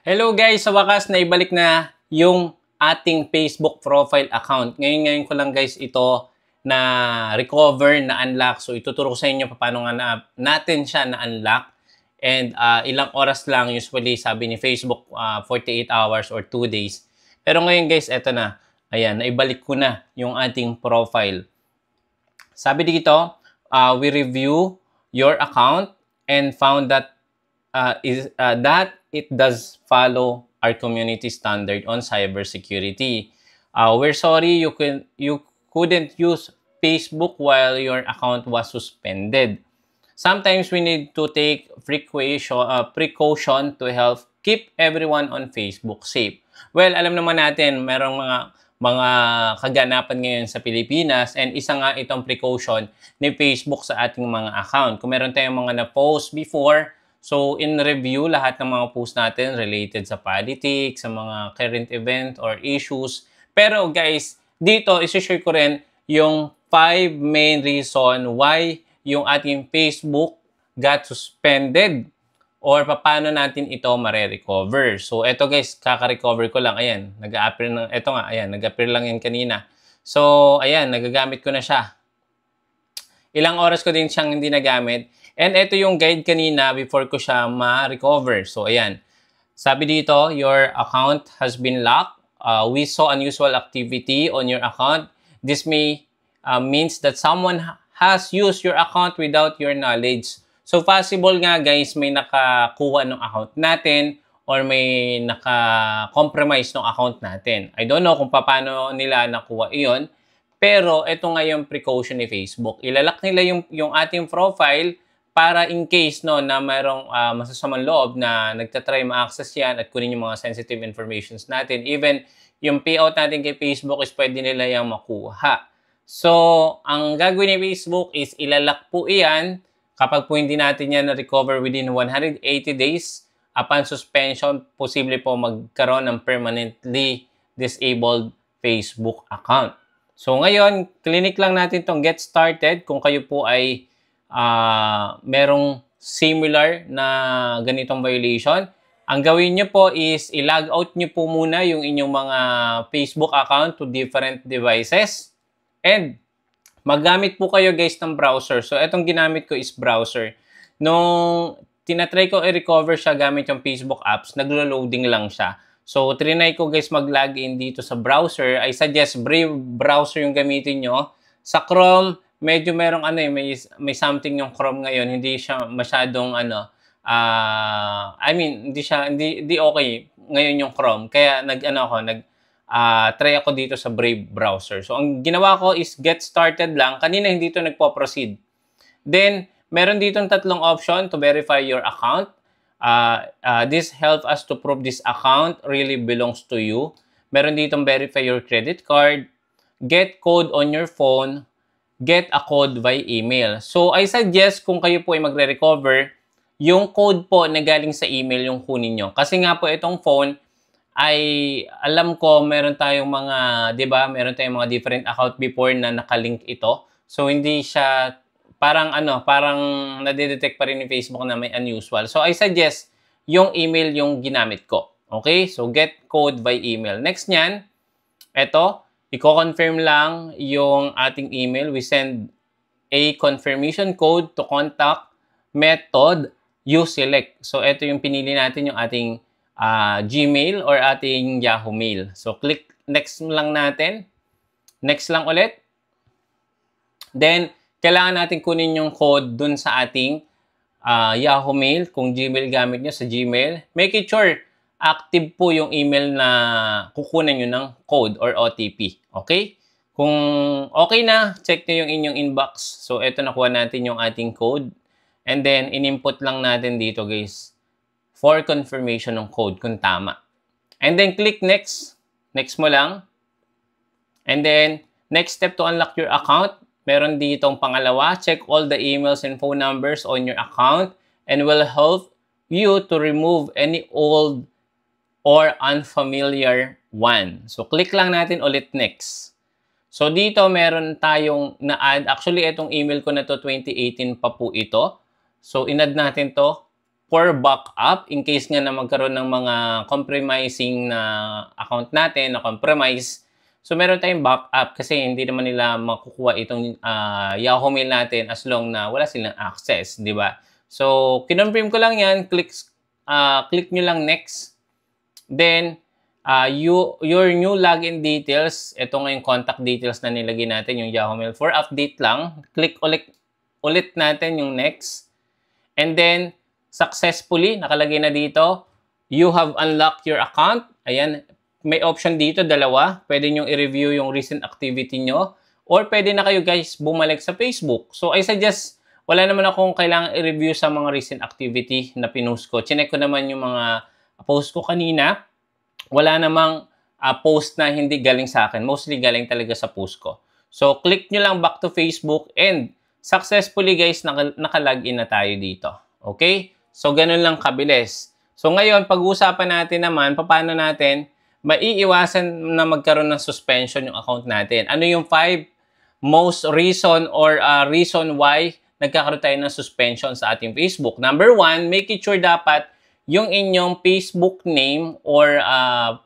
Hello guys! Sa wakas, naibalik na yung ating Facebook profile account. Ngayon ko lang guys ito na recover, na unlock. So ituturo ko sa inyo paano nga natin siya na unlock. And ilang oras lang, usually sabi ni Facebook 48 hours or 2 days. Pero ngayon guys, eto na. Ayan, naibalik ko na yung ating profile. Sabi dito, we review your account and found that that it does follow our community standard on cybersecurity. We're sorry you couldn't use Facebook while your account was suspended. Sometimes we need to take precaution to help keep everyone on Facebook safe. Well, alam naman natin, merong mga kaganapan ngayon sa Pilipinas, and isa nga itong precaution ni Facebook sa ating mga account. Kung meron tayong mga na-post before, so in review, lahat ng mga post natin related sa politics, sa mga current event or issues. Pero guys, dito isi-share ko rin yung 5 main reason why yung ating Facebook got suspended or paano natin ito mare-recover. So, eto guys, kaka-recover ko lang. Ayan, nag-a-appear na, eto nga, ayan, nag-appear lang yan kanina. So, ayan, nagagamit ko na siya. Ilang oras ko din siyang hindi nagamit. And ito yung guide kanina before ko siya ma-recover. So, ayan. Sabi dito, your account has been locked. We saw unusual activity on your account. This may means that someone has used your account without your knowledge. So, possible nga guys, may nakakuha ng account natin or may naka-compromise ng account natin. I don't know kung paano nila nakuha iyon. Pero, ito nga yung precaution ni Facebook. Ilalak nila yung ating profile para in case no, na mayroong masasamang loob na nagtatry ma-access yan at kunin yung mga sensitive informations natin. Even yung payout natin kay Facebook is pwede nila yung makuha. So, ang gagawin ni Facebook is ilalak po iyan kapag po hindi natin yan na-recover within 180 days. Upon suspension, posible po magkaroon ng permanently disabled Facebook account. So, ngayon, clinic lang natin itong get started kung kayo po ay merong similar na ganitong violation. Ang gawin nyo po is i-log out nyo po muna yung inyong mga Facebook account to different devices. And maggamit po kayo guys ng browser. So, itong ginamit ko is browser. Nung tinatry ko i-recover siya gamit yung Facebook apps, naglo-loading lang siya. So, trinay ko guys mag-login dito sa browser. I suggest Brave browser yung gamitin nyo. Sa Chrome, medyo merong may something yung Chrome ngayon. Hindi siya masyadong hindi okay ngayon yung Chrome. Kaya try ako dito sa Brave browser. So, ang ginawa ko is get started lang. Kanina hindi ito nagpo-proceed. Then, meron ditong tatlong option to verify your account. This helps us to prove this account really belongs to you. Meron ditong verify your credit card, get code on your phone, get a code by email. So, I suggest kung kayo po ay magre-recover, yung code po na galing sa email yung kunin nyo. Kasi nga po itong phone, ay alam ko meron tayong mga, 'di ba? Meron tayong mga different account before na nakalink ito. So hindi siya parang nade-detect pa rin ni Facebook na may unusual. So I suggest yung email yung ginamit ko. Okay? So get code by email. Next niyan, eto, i-confirm lang yung ating email. We send a confirmation code to contact method you select. So ito yung pinili natin, yung ating Gmail or ating Yahoo Mail. So, click next lang natin. Next lang ulit. Then, kailangan natin kunin yung code dun sa ating Yahoo Mail. Kung Gmail gamit nyo sa Gmail, make it sure active po yung email na kukunan nyo ng code or OTP. Okay? Kung okay na, check nyo yung inyong inbox. So, eto nakuha natin yung ating code. And then, in-input lang natin dito guys for confirmation ng code kung tama. And then, click next. Next mo lang. And then, next step to unlock your account. Meron ditong pangalawa. Check all the emails and phone numbers on your account and will help you to remove any old or unfamiliar one. So, click lang natin ulit next. So, dito meron tayong na-add. Actually, itong email ko na to 2018 pa po ito. So, in-add natin to. for backup in case nga na magkaroon ng mga compromising na account natin na compromise. So, meron tayong backup kasi hindi naman nila makukuha itong Yahoo Mail natin as long na wala silang access, di ba? So, kinonfirm ko lang yan. Click nyo lang next. Then, your new login details, ito nga yung contact details na nilagay natin, yung Yahoo Mail. For update lang, click ulit natin yung next. And then, successfully, nakalagay na dito, you have unlocked your account. Ayan, may option dito, dalawa. Pwede nyo i-review yung recent activity nyo. Or pwede na kayo guys bumalik sa Facebook. So, I suggest, wala naman akong kailangan i-review sa mga recent activity na pinost ko. Chinek ko naman yung mga post ko kanina. Wala namang post na hindi galing sa akin. Mostly galing talaga sa post ko. So, click nyo lang back to Facebook and successfully guys, naka-login na tayo dito. Okay? So, ganun lang kabilis. So, ngayon, pag-uusapan natin naman, paano natin maiiwasan na magkaroon ng suspension yung account natin. Ano yung 5 most reason or reason why nagkakaroon tayo ng suspension sa ating Facebook? Number 1, make it sure dapat yung inyong Facebook name or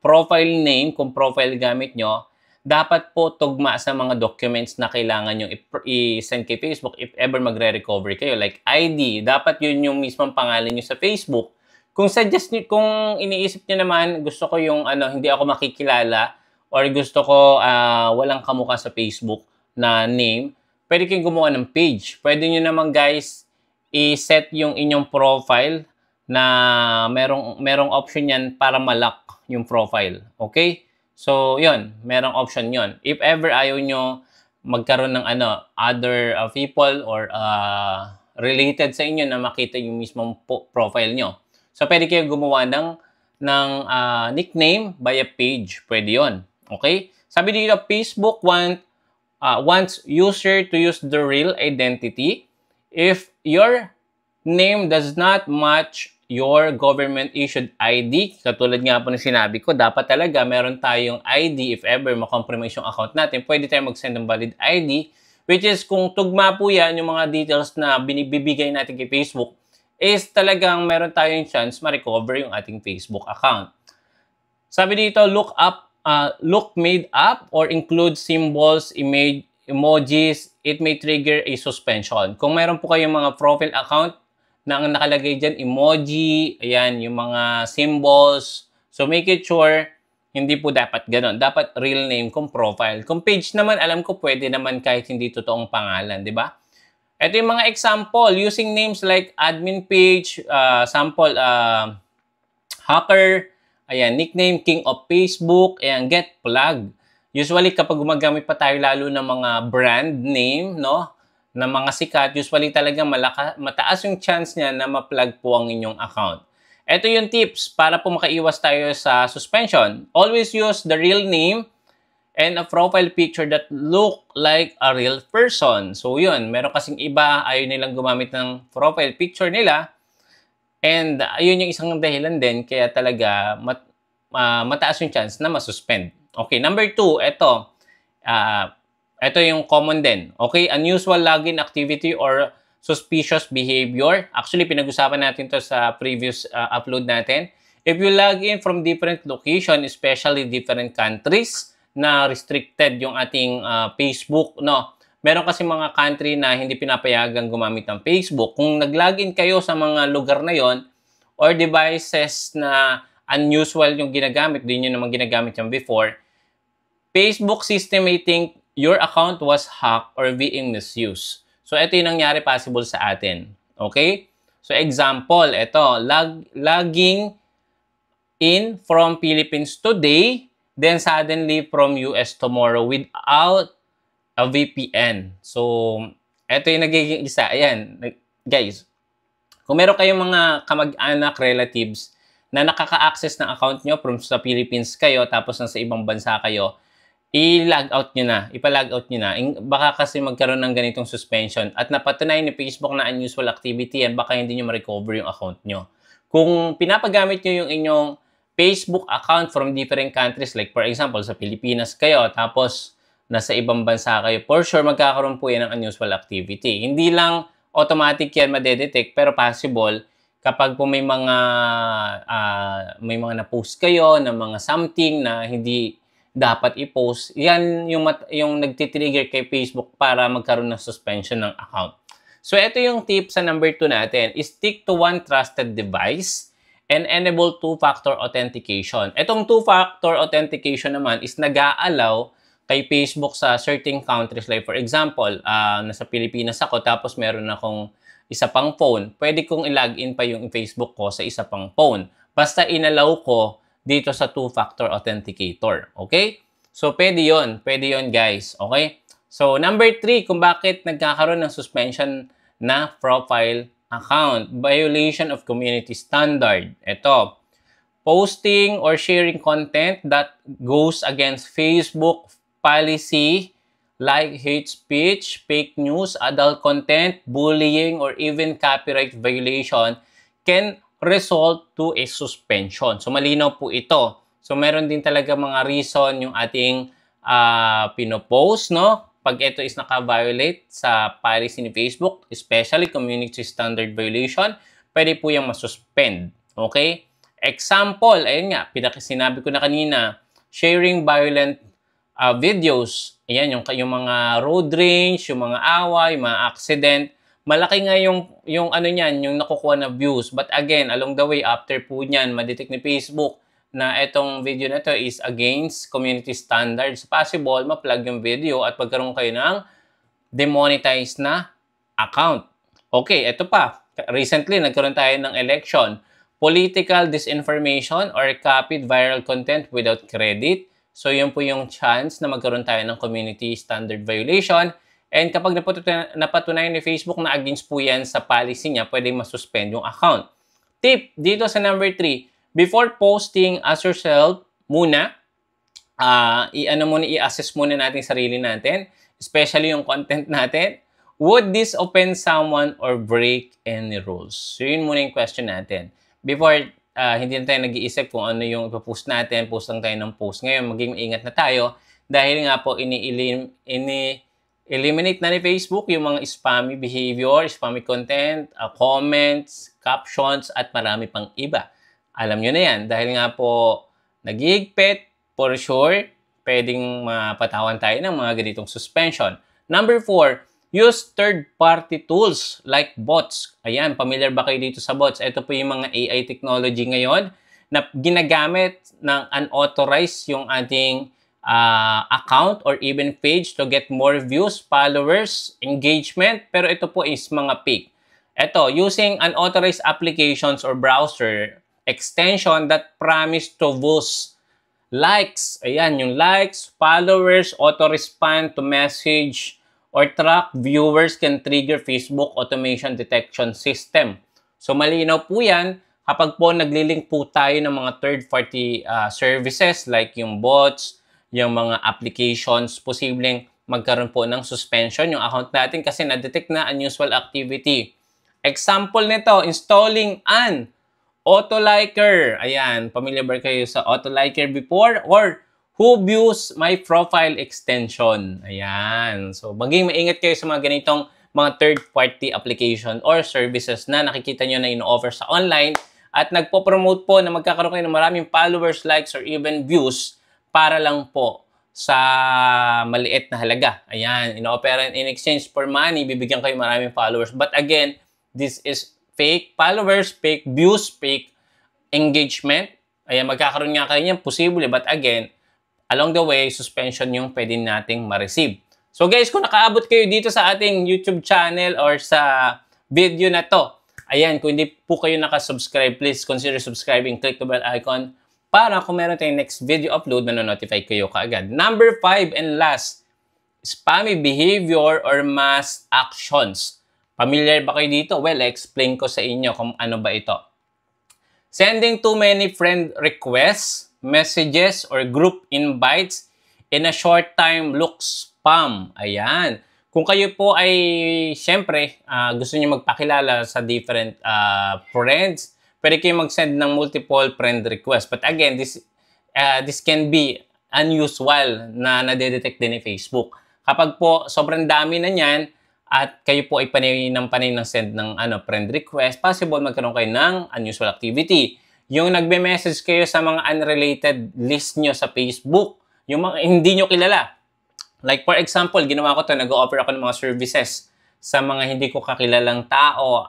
profile name, kung profile gamit nyo, dapat po tugma sa mga documents na kailangan nyo i-send kay Facebook if ever magre-recover kayo. Like ID, dapat yun yung mismong pangalan nyo sa Facebook. Kung iniisip nyo naman, gusto ko yung hindi ako makikilala or gusto ko walang kamukha sa Facebook na name, pwede kayong gumawa ng page. Pwede nyo naman guys i-set yung inyong profile na merong option yan para ma-lock yung profile. Okay? So, yun. Merong option yun. If ever ayaw nyo magkaroon ng other people or related sa inyo na makita yung mismong profile nyo. So, pwede kayo gumawa ng nickname via page. Pwede yun. Okay? Sabi dito, Facebook wants user to use the real identity. If your name does not match your government-issued ID, katulad nga po na sinabi ko, dapat talaga meron tayong ID if ever makompromise yung account natin. Pwede tayong mag-send ng valid ID, which is kung tugma po yan, yung mga details na binibigay natin kay Facebook, is talagang meron tayong chance ma-recover yung ating Facebook account. Sabi dito, look made up or include symbols, emojis, it may trigger a suspension. Kung meron po kayong mga profile account na ang nakalagay dyan, emoji, ayan, yung mga symbols. So, make it sure, hindi po dapat ganun. Dapat real name kung profile. Kung page naman, alam ko pwede naman kahit hindi totoong pangalan, di ba? Ito yung mga example, using names like admin page, sample, hacker, ayan, nickname, king of Facebook, ayan, get plug. Usually, kapag gumagamit pa tayo lalo ng mga brand name, no? Na mga sikat, usually talaga mataas yung chance niya na ma-plug po ang inyong account. Ito yung tips para po makaiwas tayo sa suspension. Always use the real name and a profile picture that look like a real person. So yun, meron kasing iba, ayaw nilang gumamit ng profile picture nila. And ayun yung isang dahilan din, kaya talaga mataas yung chance na masuspend. Okay, number 2, ito yung common din. Okay, unusual login activity or suspicious behavior. Actually, pinag-usapan natin to sa previous upload natin. If you log in from different location, especially different countries na restricted yung ating Facebook, no? Meron kasi mga country na hindi pinapayagang gumamit ng Facebook. Kung nag-login kayo sa mga lugar na yon or devices na unusual yung ginagamit, din yun naman ginagamit yung before, Facebook system may think your account was hacked or being misused. So, ito yung nangyari possible sa atin. Okay? So, example, ito, logging in from Philippines today, then suddenly from US tomorrow without a VPN. So, ito yung nagiging isa. Ayan, guys, kung meron kayong mga kamag-anak, relatives, na nakaka-access ng account nyo from sa Philippines kayo, tapos nasa ibang bansa kayo, i-log out nyo na, ipa-log out nyo na. Baka kasi magkaroon ng ganitong suspension at napatunayan ni Facebook na unusual activity yan, baka hindi nyo ma-recover yung account nyo. Kung pinapagamit nyo yung inyong Facebook account from different countries, like for example, sa Pilipinas kayo, tapos nasa ibang bansa kayo, for sure magkakaroon po yan ng unusual activity. Hindi lang automatic yan madedetect, pero possible kapag po may mga na-post kayo na mga something na hindi dapat i-post, yan yung nagtitrigger kay Facebook para magkaroon ng suspension ng account. So, ito yung tip sa number 2 natin. Stick to one trusted device and enable two-factor authentication. Itong two-factor authentication naman is nag-a-allow kay Facebook sa certain countries. Like for example, nasa Pilipinas ako tapos meron akong isa pang phone. Pwede kong i-login pa yung Facebook ko sa isa pang phone. Basta inallow ko dito sa two-factor authenticator. Okay? So, pwede yun. Pwede yun, guys. Okay? So, number 3, kung bakit nagkakaroon ng suspension na profile account. Violation of community standard. Ito. Posting or sharing content that goes against Facebook policy like hate speech, fake news, adult content, bullying, or even copyright violation can result to a suspension. So, malinaw po ito. So, meron din talaga mga reason yung ating pinopost, no? Pag ito is naka-violate sa policy ni Facebook, especially community standard violation, pwede po yung masuspend. Okay? Example, ayun nga, sinabi ko na kanina, sharing violent videos. Ayan, yung mga road rage, yung mga away, yung mga accident. Malaki nga yung ano niyan, yung nakukuha na views. But again, along the way, after po niyan, madetect ni Facebook na itong video na to is against community standards. Possible, ma-plug yung video at magkaroon kayo ng demonetized na account. Okay, ito pa. Recently, nagkaroon tayo ng election. Political disinformation or copied viral content without credit. So, yun po yung chance na magkaroon tayo ng community standard violation. And kapag napatunayan ni Facebook na against po yan sa policy niya, pwedeng masuspend yung account. Tip, dito sa number 3, before posting, ask yourself muna, i-assess muna natin sarili natin, especially yung content natin. Would this offend someone or break any rules? So, yun muna yung question natin. Before, hindi na tayo nag-iisip kung ano yung ipapost natin, post lang tayo ng post. Ngayon, maging maingat na tayo dahil nga po eliminate na ni Facebook yung mga spammy behavior, spammy content, comments, captions, at marami pang iba. Alam nyo na yan. Dahil nga po nag-higpit, for sure, pwedeng mapatawan tayo ng mga ganitong suspension. Number 4, use third-party tools like bots. Ayan, familiar ba kayo dito sa bots? Ito po yung mga AI technology ngayon na ginagamit ng unauthorized yung ating account or even page to get more views, followers, engagement. Pero ito po is mga fake. Ito, using unauthorized applications or browser extension that promise to boost likes. Ayan, yung likes, followers, auto-respond to message, or track viewers can trigger Facebook automation detection system. So, malinaw po yan kapag po naglilink po tayo ng mga third-party services like yung bots, yung mga applications, posibleng magkaroon po ng suspension yung account natin kasi na-detect na unusual activity. Example nito, installing an autoliker. Ayan, familiar ba kayo sa autoliker before? Or who views my profile extension? Ayan. So, maging maingat kayo sa mga ganitong mga third-party application or services na nakikita nyo na ino-offer sa online at nagpo-promote po na magkakaroon kayo ng maraming followers, likes, or even views para lang po sa maliit na halaga. Ayan. In-offer in exchange for money, bibigyan kayo maraming followers. But again, this is fake followers, fake views, fake engagement. Ayan, magkakaroon nga kayo niyan, posible. But again, along the way, suspension yung pwede nating ma-receive. So guys, kung nakaabot kayo dito sa ating YouTube channel or sa video na to, ayan, kung hindi po kayo nakasubscribe, please consider subscribing, click the bell icon para kung meron tayong next video upload, manonotify kayo kaagad. Number 5 and last, spammy behavior or mass actions. Familiar ba kayo dito? Well, explain ko sa inyo kung ano ba ito. Sending too many friend requests, messages, or group invites in a short time looks spam. Ayan. Kung kayo po ay, syempre, gusto niyo magpakilala sa different friends, pwede kayo mag-send ng multiple friend requests. But again, this can be unusual na nadedetect din ni Facebook. Kapag po sobrang dami na niyan, at kayo po ay panay ng send ng friend request, possible magkaroon kayo ng unusual activity. Yung nagbe-message kayo sa mga unrelated list nyo sa Facebook, yung mga hindi nyo kilala. Like for example, ginawa ko to, nag-offer ako ng mga services sa mga hindi ko kakilalang tao,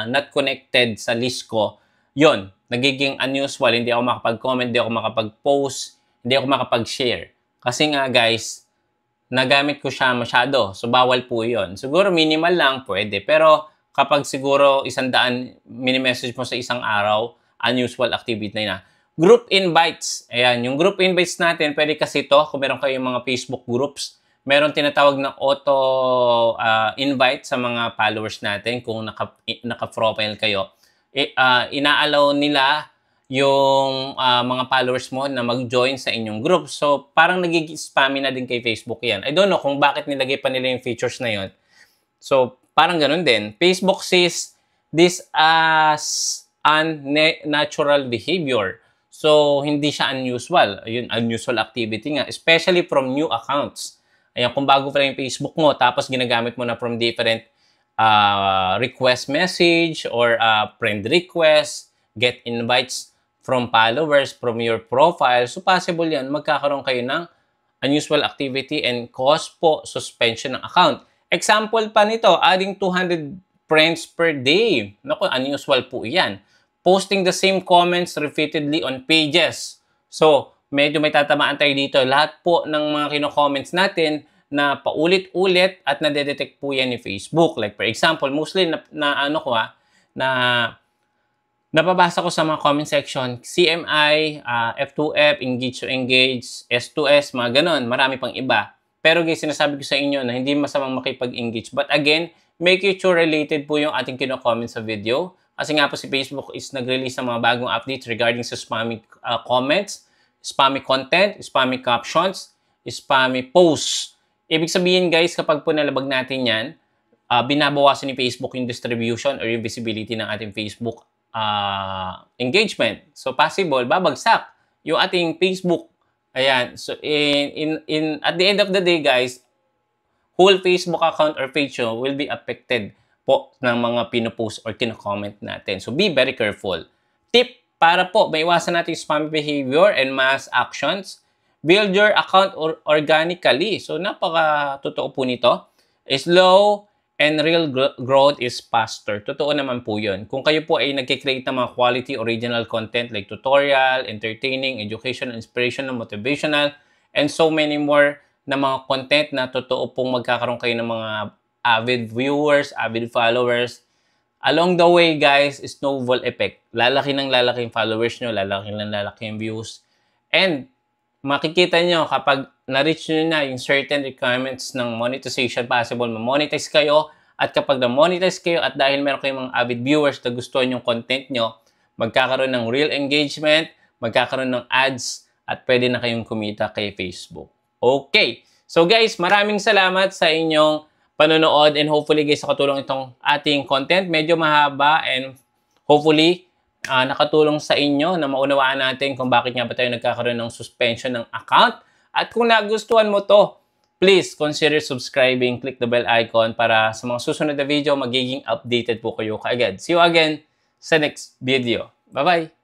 not connected sa list ko. Yon, nagiging unusual, hindi ako makapag-comment, hindi ako makapag-post, hindi ako makapag-share. Kasi nga guys, nagamit ko siya masyado. So, bawal po yon. Siguro minimal lang, pwede. Pero kapag siguro 100 mini-message mo sa isang araw, unusual activity na. Group invites. Ayan, yung group invites natin, pwede kasi to kung meron kayong mga Facebook groups. Meron tinatawag na auto-invite sa mga followers natin kung naka-profile kayo. Ina-allow nila yung mga followers mo na mag-join sa inyong group. So, parang nagiging spammy na din kay Facebook yan. I don't know kung bakit nilagay pa nila yung features na yun. So, parang ganun din. Facebook sees this as unnatural behavior. So, hindi siya unusual. Yun, unusual activity nga. Especially from new accounts. Ayan, kung bago pa yung Facebook mo, tapos ginagamit mo na from different request message or friend request, get invites from followers, from your profile. So, possible yan. Magkakaroon kayo ng unusual activity and cause po suspension ng account. Example pa nito, adding 200 friends per day. Naku, unusual po yan. Posting the same comments repeatedly on pages. So, medyo may tatamaan tayo dito. Lahat po ng mga kino-comments natin na paulit-ulit at nadedetect po yan ni Facebook. Like for example, mostly napabasa ko sa mga comment section, CMI, F2F, Engage to Engage, S2S, mga ganon. Marami pang iba. Pero guys, sinasabi ko sa inyo na hindi masamang makipag-engage. But again, make sure related po yung ating kino-comment sa video. Kasi nga po si Facebook is nag-release ng mga bagong updates regarding sa spammy comments, spammy content, spammy captions, spammy posts. Ibig sabihin guys, kapag po nalabag natin yan, binabawasan ni Facebook yung distribution or yung visibility ng ating Facebook engagement. So possible, babagsak yung ating Facebook. Ayan. So at the end of the day guys, whole Facebook account or page will be affected po ng mga pinopost or kino-comment natin. So, be very careful. Tip para po maiwasan natin spam behavior and mass actions. Build your account organically. So, napaka-totoo po nito. Slow and real growth is faster. Totoo naman po yun. Kung kayo po ay nagkikreate ng mga quality original content like tutorial, entertaining, educational, inspirational, motivational, and so many more na mga content na totoo pong magkakaroon kayo ng mga avid viewers, avid followers. Along the way, guys, snowball effect. Lalaki ng lalaki yung followers nyo, lalaki ng lalaki yung views. And makikita nyo kapag na-reach nyo na yung certain requirements ng monetization, possible ma-monetize kayo. At kapag na-monetize kayo at dahil meron kayong mga avid viewers na gustuhan yung content nyo, magkakaroon ng real engagement, magkakaroon ng ads, at pwede na kayong kumita kay Facebook. Okay. So guys, maraming salamat sa inyong panonood and hopefully guys nakatulong itong ating content. Medyo mahaba and hopefully nakatulong sa inyo na maunawaan natin kung bakit nga ba tayo nagkakaroon ng suspension ng account. At kung nagustuhan mo to, please consider subscribing, click the bell icon para sa mga susunod na video magiging updated po kayo kaagad. See you again sa next video. Bye-bye!